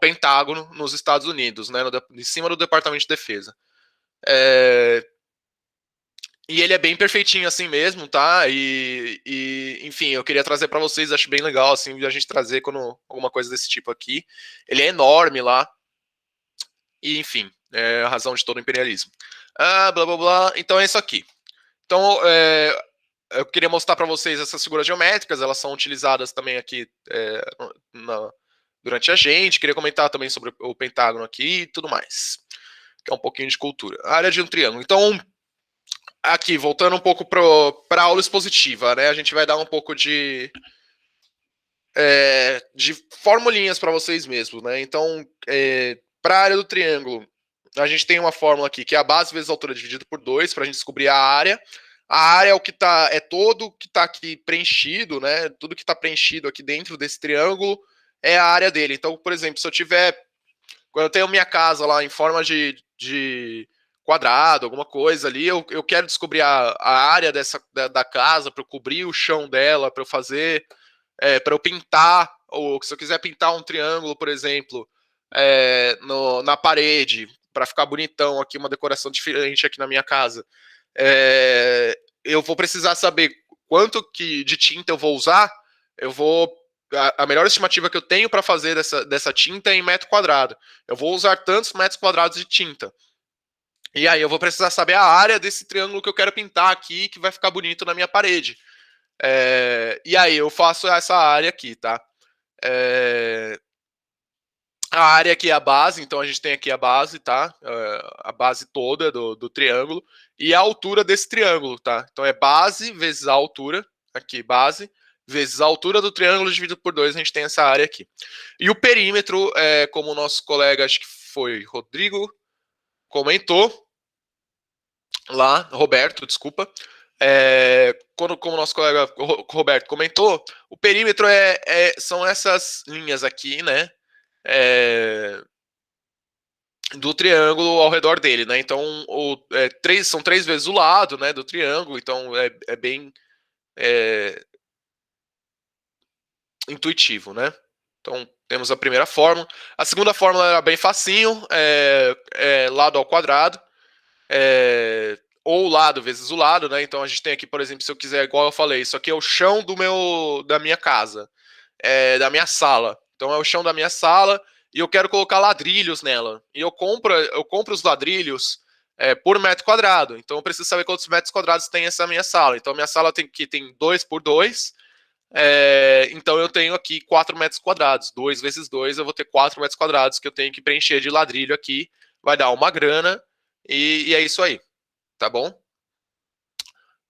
Pentágono, nos Estados Unidos, né? Em cima do Departamento de Defesa. E ele é bem perfeitinho assim mesmo, tá? Enfim, eu queria trazer para vocês, acho bem legal assim a gente trazer quando alguma coisa desse tipo aqui. Ele é enorme lá. E enfim, é a razão de todo o imperialismo. Blá blá blá. Então é isso aqui. Então, eu queria mostrar para vocês essas figuras geométricas, elas são utilizadas também aqui durante a gente. Queria comentar também sobre o pentágono aqui e tudo mais, que é um pouquinho de cultura. A área de um triângulo. Então, aqui, voltando um pouco para a aula expositiva, né? A gente vai dar um pouco de formulinhas para vocês mesmos, né? Então, para a área do triângulo, a gente tem uma fórmula aqui, que é a base vezes a altura dividido por 2, para a gente descobrir a área. A área é o que tá, é todo que está aqui preenchido, né? Tudo que está preenchido aqui dentro desse triângulo é a área dele. Então, por exemplo, se eu tiver, quando eu tenho minha casa lá em forma de quadrado, alguma coisa ali, eu quero descobrir a área da casa para eu cobrir o chão dela, para eu fazer, para eu pintar, ou se eu quiser pintar um triângulo, por exemplo, na parede, para ficar bonitão aqui, uma decoração diferente aqui na minha casa. Eu vou precisar saber quanto de tinta eu vou usar. A melhor estimativa que eu tenho para fazer dessa tinta é em metro quadrado. Eu vou usar tantos metros quadrados de tinta. E aí eu vou precisar saber a área desse triângulo que eu quero pintar aqui, que vai ficar bonito na minha parede. E aí eu faço essa área aqui, tá? A área aqui é a base, então a gente tem aqui a base, tá? A base toda do triângulo. E a altura desse triângulo, tá? Então é base vezes a altura, aqui, base, vezes a altura do triângulo dividido por 2, a gente tem essa área aqui. E o perímetro, como o nosso colega, acho que foi Rodrigo, comentou, lá, Roberto, desculpa, como o nosso colega Roberto comentou, o perímetro são essas linhas aqui, né? Do triângulo ao redor dele, né? Então, são 3 vezes o lado, né, do triângulo, então é bem intuitivo, né? Então, temos a primeira fórmula. A segunda fórmula era bem facinho, lado ao quadrado, ou lado vezes o lado, né? Então, a gente tem aqui, por exemplo, se eu quiser, igual eu falei, isso aqui é o chão da minha casa, da minha sala. Então, é o chão da minha sala, e eu quero colocar ladrilhos nela. E eu compro os ladrilhos por metro quadrado. Então eu preciso saber quantos metros quadrados tem essa minha sala. Então a minha sala tem 2 por 2. Então eu tenho aqui 4 metros quadrados. 2 vezes 2, eu vou ter 4 metros quadrados que eu tenho que preencher de ladrilho aqui. Vai dar uma grana. E é isso aí. Tá bom?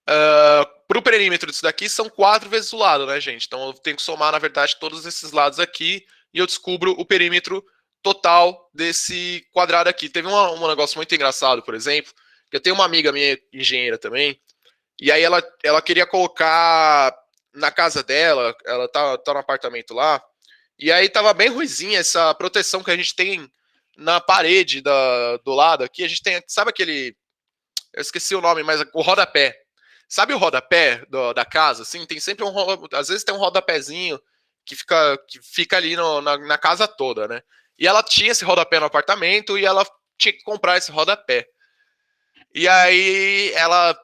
Para o perímetro disso daqui são 4 vezes o lado, né, gente? Então eu tenho que somar, na verdade, todos esses lados aqui e eu descubro o perímetro total desse quadrado aqui. Teve um negócio muito engraçado, por exemplo, que eu tenho uma amiga minha, engenheira também, e aí ela queria colocar na casa dela, ela tá no apartamento lá, e aí tava bem ruizinha essa proteção que a gente tem na parede do lado aqui. A gente tem, sabe aquele, eu esqueci o nome, mas o rodapé. Sabe o rodapé da casa? Assim, tem sempre às vezes tem um rodapézinho que fica ali na casa toda, né? E ela tinha esse rodapé no apartamento e ela tinha que comprar esse rodapé. E aí ela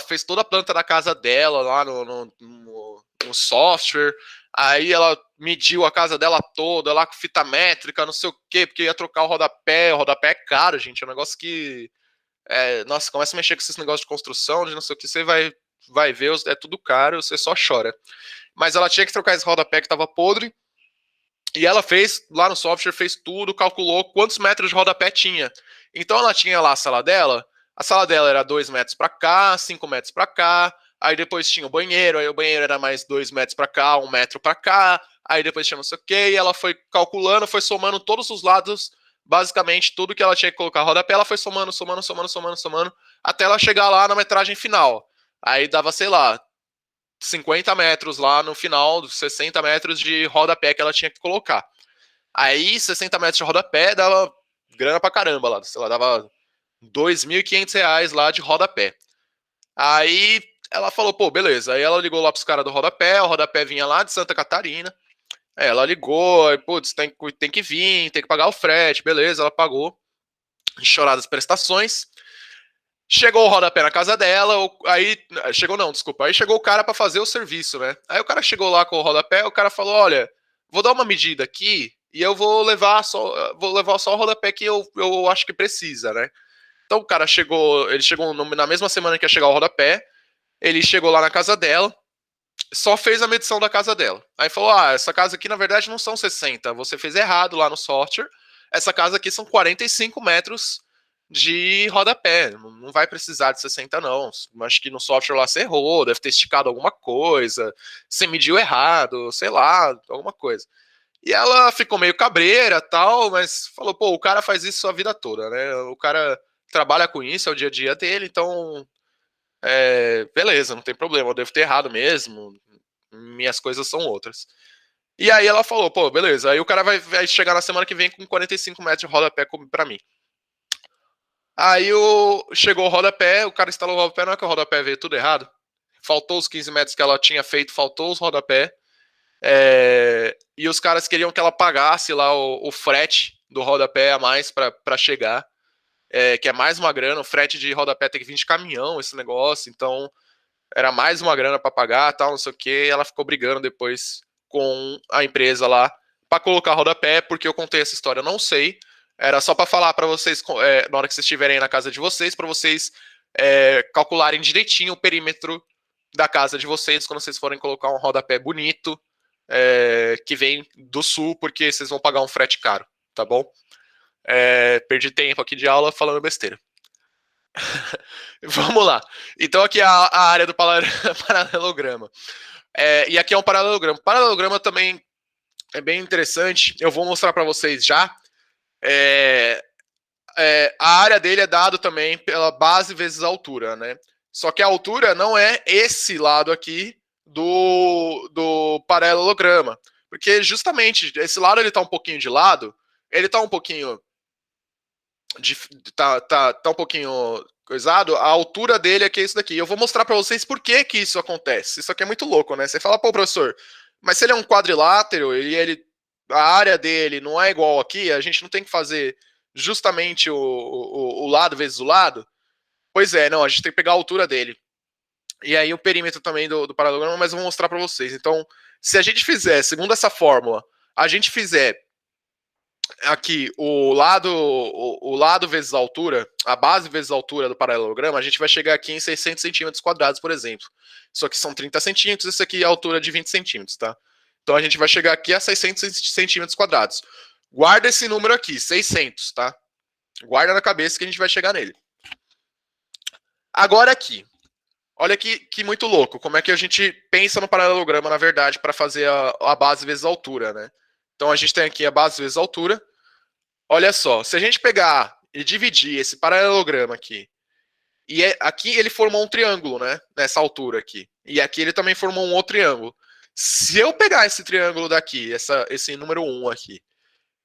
fez toda a planta da casa dela lá no software. Aí ela mediu a casa dela toda lá com fita métrica, não sei o quê, porque ia trocar o rodapé. O rodapé é caro, gente. É um negócio que nossa, começa a mexer com esses negócios de construção, de não sei o que, você vai ver, é tudo caro, você só chora. Mas ela tinha que trocar esse rodapé que tava podre, e ela fez, lá no software, fez tudo, calculou quantos metros de rodapé tinha. Então ela tinha lá a sala dela era 2 metros para cá, 5 metros para cá, aí depois tinha o banheiro, aí o banheiro era mais 2 metros para cá, 1 metro para cá, aí depois tinha não sei o que, e ela foi calculando, foi somando todos os lados. Basicamente, tudo que ela tinha que colocar rodapé, ela foi somando, até ela chegar lá na metragem final. Aí dava, sei lá, 50 metros lá no final, 60 metros de rodapé que ela tinha que colocar. Aí, 60 metros de rodapé dava grana pra caramba lá, sei lá, dava R$ 2.500 lá de rodapé. Aí ela falou, pô, beleza. Aí ela ligou lá pros caras do rodapé, o rodapé vinha lá de Santa Catarina. Ela ligou, aí, putz, tem que vir, tem que pagar o frete, beleza, ela pagou, choradas prestações. Chegou o rodapé na casa dela, aí, chegou não, desculpa, aí chegou o cara para fazer o serviço, né? Aí o cara chegou lá com o rodapé, o cara falou, olha, vou dar uma medida aqui e eu vou levar só o rodapé que eu acho que precisa, né? Então o cara ele chegou na mesma semana que ia chegar o rodapé, ele chegou lá na casa dela, só fez a medição da casa dela. Aí falou, essa casa aqui na verdade não são 60, você fez errado lá no software, essa casa aqui são 45 metros de rodapé. Não vai precisar de 60, não. Acho que no software lá você errou, deve ter esticado alguma coisa, você mediu errado, sei lá, alguma coisa. E ela ficou meio cabreira, tal, mas falou, pô, o cara faz isso a vida toda, né? O cara trabalha com isso, é o dia a dia dele, então, beleza, não tem problema, eu devo ter errado mesmo, minhas coisas são outras. E aí ela falou, pô, beleza, aí o cara vai chegar na semana que vem com 45 metros de rodapé pra mim. Aí chegou o rodapé, o cara instalou o rodapé, não é que o rodapé veio tudo errado? Faltou os 15 metros que ela tinha feito, faltou os rodapé. E os caras queriam que ela pagasse lá o frete do rodapé a mais pra chegar. Que é mais uma grana, o frete de rodapé tem que vir de caminhão, esse negócio, então era mais uma grana pra pagar, tal, não sei o que. Ela ficou brigando depois com a empresa lá pra colocar rodapé, porque eu contei essa história, eu não sei. Era só pra falar pra vocês, na hora que vocês estiverem na casa de vocês, pra vocês calcularem direitinho o perímetro da casa de vocês quando vocês forem colocar um rodapé bonito, que vem do sul, porque vocês vão pagar um frete caro, tá bom? Perdi tempo aqui de aula falando besteira. Vamos lá. Então aqui é a área do paralelograma. E aqui é um paralelograma. Paralelograma também é bem interessante. Eu vou mostrar para vocês já. A área dele é dado também pela base vezes a altura, né? Só que a altura não é esse lado aqui do paralelograma. Porque justamente esse lado ele tá um pouquinho de lado, ele tá um pouquinho tá um pouquinho coisado, a altura dele é que é isso daqui. Eu vou mostrar para vocês por que que isso acontece. Isso aqui é muito louco, né? Você fala, pô, professor, mas se ele é um quadrilátero e a área dele não é igual aqui, a gente não tem que fazer justamente o lado vezes o lado? Pois é, não, a gente tem que pegar a altura dele. E aí o perímetro também do paralelograma, mas eu vou mostrar para vocês. Então, se a gente fizer, segundo essa fórmula, a gente fizer aqui o lado vezes a altura, a base vezes a altura do paralelograma, a gente vai chegar aqui em 600 centímetros quadrados, por exemplo. Isso aqui são 30 centímetros, isso aqui é a altura de 20 centímetros, tá? Então a gente vai chegar aqui a 600 centímetros quadrados. Guarda esse número aqui, 600, tá? Guarda na cabeça que a gente vai chegar nele. Agora aqui, olha que muito louco, como é que a gente pensa no paralelograma, na verdade, para fazer a base vezes a altura, né? Então a gente tem aqui a base vezes a altura. Olha só, se a gente pegar e dividir esse paralelograma aqui, e aqui ele formou um triângulo, né? Nessa altura aqui. E aqui ele também formou um outro triângulo. Se eu pegar esse triângulo daqui, esse número 1 aqui,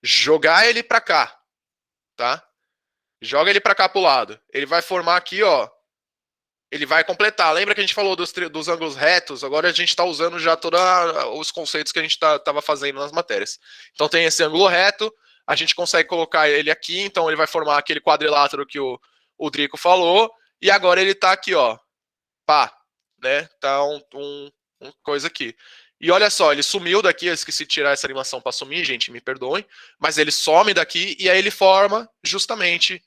jogar ele para cá, tá? Joga ele para cá pro lado. Ele vai formar aqui, ó. Ele vai completar. Lembra que a gente falou dos ângulos retos? Agora a gente está usando já todos os conceitos que a gente estava fazendo nas matérias. Então tem esse ângulo reto, a gente consegue colocar ele aqui, então ele vai formar aquele quadrilátero que o Drico falou, e agora ele está aqui, ó. Pá, né? Tá um coisa aqui. E olha só, ele sumiu daqui, eu esqueci de tirar essa animação para sumir, gente, me perdoem, mas ele some daqui e aí ele forma justamente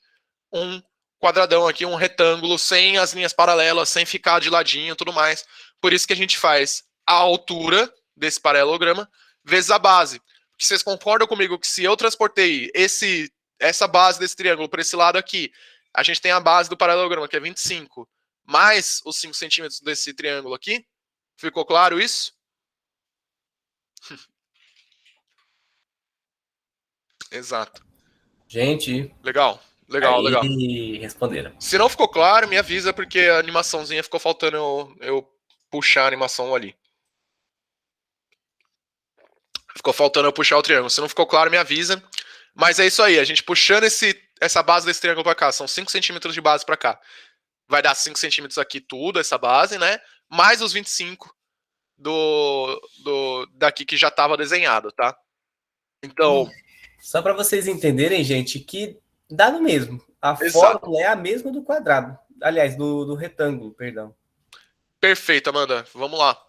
um quadradão aqui, um retângulo, sem as linhas paralelas, sem ficar de ladinho e tudo mais. Por isso que a gente faz a altura desse paralelograma vezes a base. Porque vocês concordam comigo que se eu transportei essa base desse triângulo para esse lado aqui, a gente tem a base do paralelograma, que é 25, mais os 5 centímetros desse triângulo aqui? Ficou claro isso? Exato. Gente, Legal, legal, aí legal. responderam. Se não ficou claro, me avisa, porque a animaçãozinha ficou faltando eu puxar a animação ali. Ficou faltando eu puxar o triângulo. Se não ficou claro, me avisa. Mas é isso aí, a gente puxando essa base desse triângulo para cá, são 5 centímetros de base para cá. Vai dar 5 centímetros aqui tudo, essa base, né? Mais os 25 daqui que já estava desenhado, tá? Então... Só para vocês entenderem, gente, que dá no mesmo. A Exato. fórmula é a mesma do quadrado. Aliás, do retângulo, perdão. Perfeito, Amanda. Vamos lá.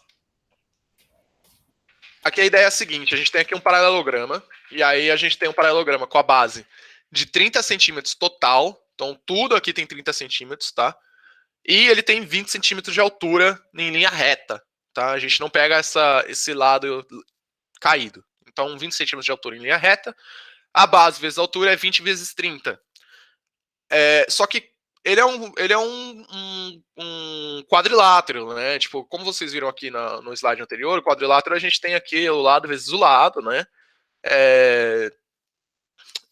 Aqui a ideia é a seguinte, a gente tem aqui um paralelograma, e aí a gente tem um paralelograma com a base de 30 centímetros total, então tudo aqui tem 30 centímetros, tá? E ele tem 20 centímetros de altura em linha reta, tá? A gente não pega esse lado caído. Então 20 centímetros de altura em linha reta, a base vezes a altura é 20 vezes 30. Só que ele é um quadrilátero, né? Tipo, como vocês viram aqui no slide anterior, o quadrilátero a gente tem aqui o lado vezes o lado, né?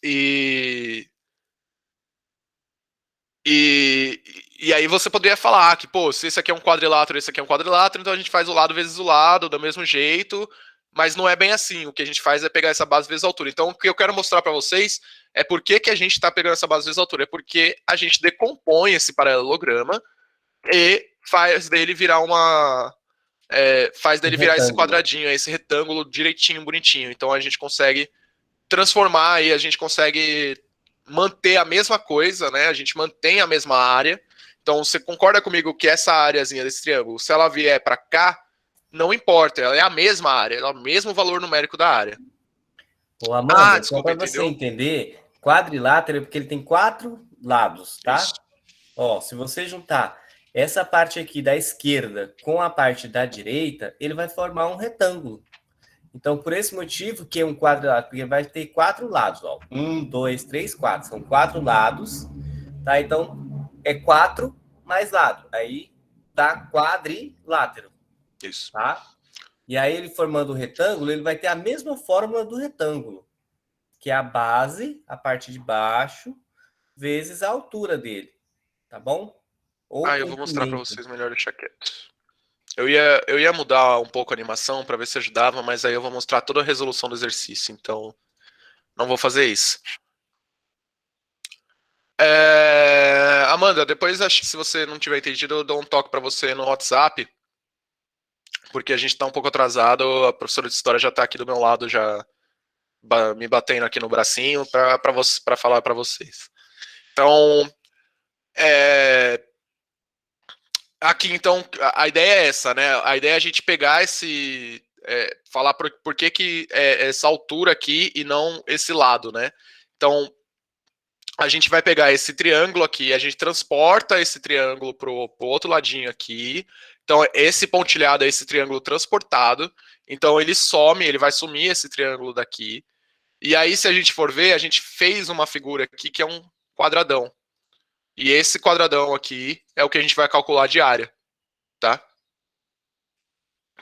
E, e, e aí você poderia falar que, pô, se esse aqui é um quadrilátero, esse aqui é um quadrilátero, então a gente faz o lado vezes o lado, do mesmo jeito, mas não é bem assim. O que a gente faz é pegar essa base vezes a altura. Então, o que eu quero mostrar para vocês é por que a gente está pegando essa base vezes a altura. É porque a gente decompõe esse paralelograma e faz dele virar Um virar esse retângulo. quadradinho, esse retângulo direitinho, bonitinho. Então a gente consegue transformar e a gente consegue manter a mesma coisa, né? A gente mantém a mesma área. Então você concorda comigo que essa áreazinha desse triângulo, se ela vier para cá, não importa, ela é a mesma área, ela é o mesmo valor numérico da área. Ô, Amanda, só Desculpa, para você entendeu? entender, quadrilátero é porque ele tem 4 lados, Isso. tá? Ó, se você juntar essa parte aqui da esquerda com a parte da direita, ele vai formar um retângulo. Então, por esse motivo que é um quadrilátero, porque vai ter 4 lados, ó. 1, 2, 3, 4. São 4 lados, tá? Então, é 4 mais lado. Aí dá quadrilátero, Isso. tá? E aí, ele formando o retângulo, ele vai ter a mesma fórmula do retângulo, que é a base, a parte de baixo, vezes a altura dele, tá bom? Ou Eu vou mostrar para comprimento. vocês melhor deixar quieto. Eu ia mudar um pouco a animação para ver se ajudava, mas aí eu vou mostrar toda a resolução do exercício, então não vou fazer isso. Amanda, depois acho que se você não tiver entendido, eu dou um toque para você no WhatsApp, porque a gente está um pouco atrasado, a professora de história já está aqui do meu lado, já me batendo aqui no bracinho para falar para vocês. Então, aqui então, a ideia é essa, né? A ideia é a gente pegar falar por que é essa altura aqui e não esse lado, né? Então, a gente vai pegar esse triângulo aqui, a gente transporta esse triângulo pro outro ladinho aqui. Então, esse pontilhado é esse triângulo transportado. Então, ele some, ele vai sumir esse triângulo daqui. E aí, se a gente for ver, a gente fez uma figura aqui que é um quadradão. E esse quadradão aqui é o que a gente vai calcular de área, tá?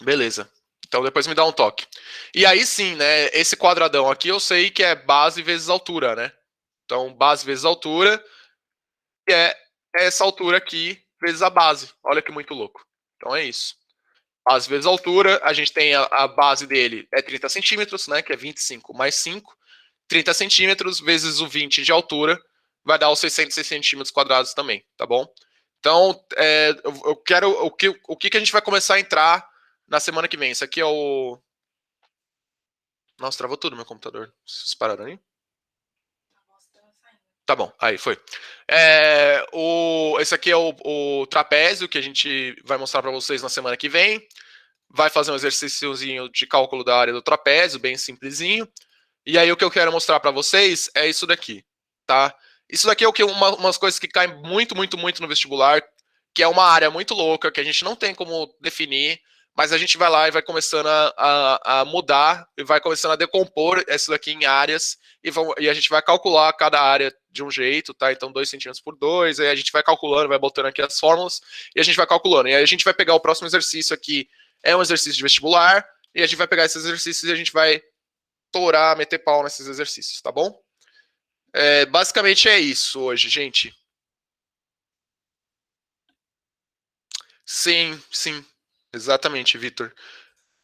Beleza. Então, depois me dá um toque. E aí sim, né? Esse quadradão aqui eu sei que é base vezes altura, né? Então, base vezes altura é essa altura aqui vezes a base. Olha que muito louco. Então é isso. Base vezes altura, a gente tem a base dele é 30 centímetros, né? Que é 25 mais 5. 30 centímetros vezes o 20 de altura vai dar os 606 centímetros quadrados também, tá bom? Então, eu quero. O que a gente vai começar a entrar na semana que vem? Isso aqui é o. Nossa, travou tudo meu computador. Vocês pararam aí? Tá bom, aí foi. Esse aqui é o trapézio que a gente vai mostrar para vocês na semana que vem. Vai fazer um exercíciozinho de cálculo da área do trapézio, bem simplesinho. E aí o que eu quero mostrar para vocês é isso daqui, tá? Isso daqui é o que umas coisas que caem muito, muito, muito no vestibular, que é uma área muito louca, que a gente não tem como definir, mas a gente vai lá e vai começando a mudar, e vai começando a decompor isso daqui em áreas, e a gente vai calcular cada área de um jeito, tá? Então 2 centímetros por 2, aí a gente vai calculando, vai botando aqui as fórmulas, e a gente vai calculando. E aí a gente vai pegar o próximo exercício aqui, é um exercício de vestibular, e a gente vai pegar esses exercícios e a gente vai torar, meter pau nesses exercícios, tá bom? Basicamente é isso hoje, gente. Sim, sim. Exatamente, Vitor.